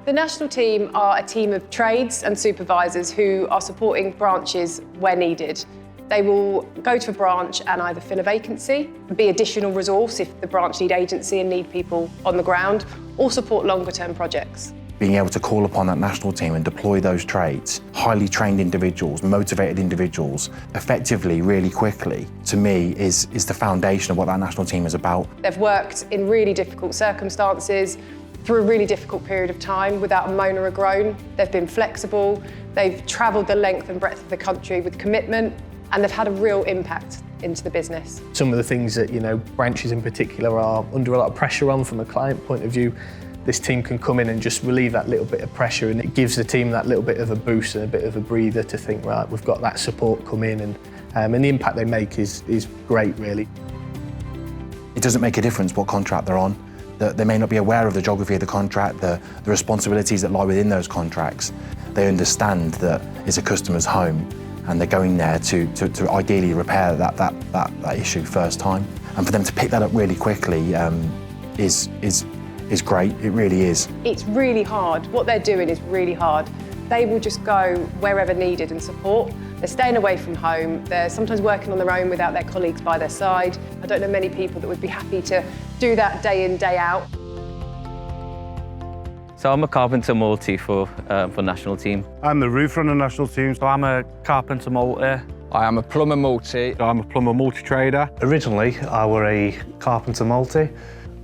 The national team are a team of trades and supervisors who are supporting branches where needed. They will go to a branch and either fill a vacancy, be additional resource if the branch need agency and need people on the ground, or support longer term projects. Being able to call upon that national team and deploy those trades, highly trained individuals, motivated individuals, effectively, really quickly, to me is the foundation of what that national team is about. They've worked in really difficult circumstances, through a really difficult period of time without a moan or a groan. They've been flexible, they've travelled the length and breadth of the country with commitment, and they've had a real impact into the business. Some of the things that, branches in particular are under a lot of pressure on from a client point of view, this team can come in and just relieve that little bit of pressure, and it gives the team that little bit of a boost and a bit of a breather to think, right, we've got that support come in, and the impact they make is great, really. It doesn't make a difference what contract they're on. They may not be aware of the geography of the contract, the responsibilities that lie within those contracts. They understand that it's a customer's home and they're going there to ideally repair that issue first time. And for them to pick that up really quickly is great, it really is. It's really hard. What they're doing is really hard. They will just go wherever needed and support. They're staying away from home. They're sometimes working on their own without their colleagues by their side. I don't know many people that would be happy to do that day in, day out. So I'm a carpenter multi for national team. I'm the roofer on the national team. So I'm a carpenter multi. I am a plumber multi. I'm a plumber multi-trader. Originally, I were a carpenter multi,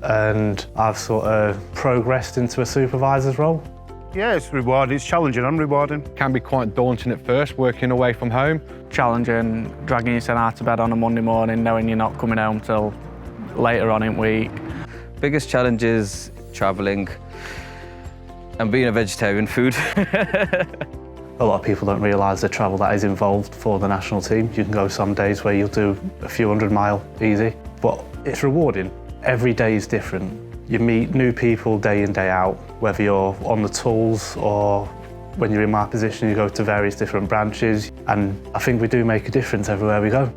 and I've sort of progressed into a supervisor's role. Yeah, it's rewarding, it's challenging and rewarding. Can be quite daunting at first, working away from home. Challenging, dragging yourself out to bed on a Monday morning, knowing you're not coming home till later on in week. Biggest challenge is travelling and being a vegetarian food. A lot of people don't realise the travel that is involved for the national team. You can go some days where you'll do a few 100-mile easy, but it's rewarding. Every day is different. You meet new people day in, day out, whether you're on the tools or when you're in my position, you go to various different branches, and I think we do make a difference everywhere we go.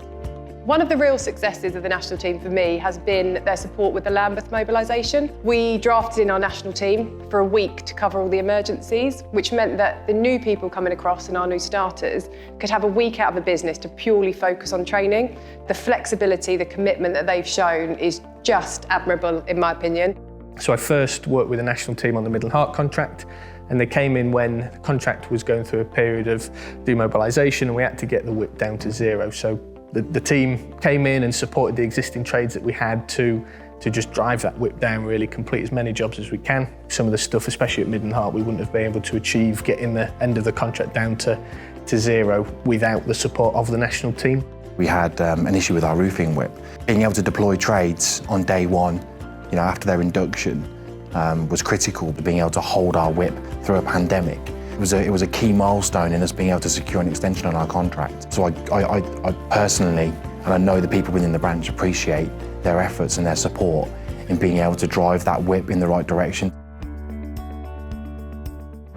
One of the real successes of the national team for me has been their support with the Lambeth mobilisation. We drafted in our national team for a week to cover all the emergencies, which meant that the new people coming across and our new starters could have a week out of the business to purely focus on training. The flexibility, the commitment that they've shown is just admirable, in my opinion. So I first worked with the national team on the Middle Heart contract, and they came in when the contract was going through a period of demobilisation, and we had to get the WIP down to 0. So the team came in and supported the existing trades that we had to just drive that WIP down, really complete as many jobs as we can. Some of the stuff, especially at Middle Heart, we wouldn't have been able to achieve getting the end of the contract down to 0 without the support of the national team. We had an issue with our roofing WIP. Being able to deploy trades on day one, after their induction, was critical. Being able to hold our WIP through a pandemic. It was a key milestone in us being able to secure an extension on our contract. So I personally, and I know the people within the branch appreciate their efforts and their support in being able to drive that WIP in the right direction.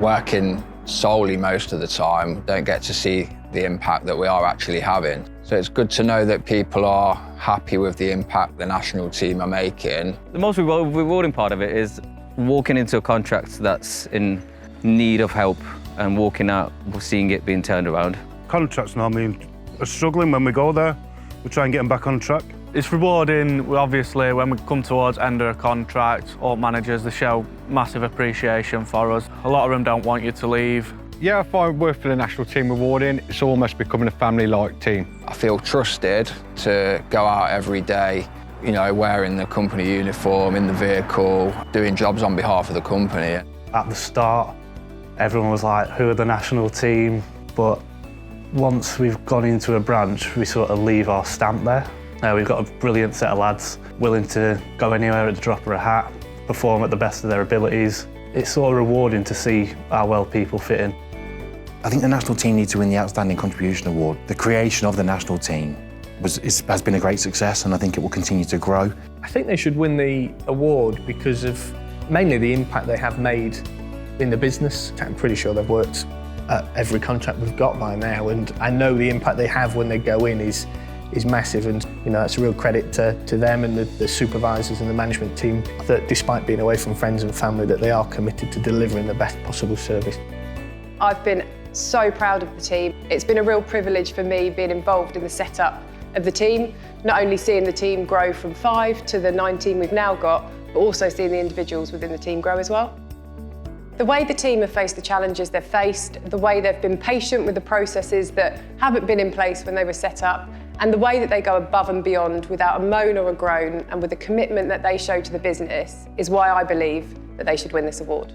Working solely most of the time, don't get to see the impact that we are actually having. So it's good to know that people are happy with the impact the national team are making. The most rewarding part of it is walking into a contract that's in need of help and walking out, seeing it being turned around. Contracts normally are struggling when we go there. We try and get them back on track. It's rewarding, obviously, when we come towards end of a contract, all managers, they show massive appreciation for us. A lot of them don't want you to leave. Yeah, I find work for the national team rewarding. It's almost becoming a family-like team. I feel trusted to go out every day, wearing the company uniform, in the vehicle, doing jobs on behalf of the company. At the start, everyone was like, who are the national team? But once we've gone into a branch, we sort of leave our stamp there. We've got a brilliant set of lads, willing to go anywhere at the drop of a hat, perform at the best of their abilities. It's sort of rewarding to see how well people fit in. I think the national team needs to win the Outstanding Contribution Award. The creation of the national team has been a great success, and I think it will continue to grow. I think they should win the award because of mainly the impact they have made in the business. I'm pretty sure they've worked at every contract we've got by now, and I know the impact they have when they go in is is massive, and that's a real credit to them and the supervisors and the management team that, despite being away from friends and family, that they are committed to delivering the best possible service. I've been so proud of the team. It's been a real privilege for me being involved in the setup of the team, not only seeing the team grow from 5 to the 19 we've now got, but also seeing the individuals within the team grow as well. The way the team have faced the challenges they've faced, the way they've been patient with the processes that haven't been in place when they were set up, and the way that they go above and beyond without a moan or a groan, and with the commitment that they show to the business, is why I believe that they should win this award.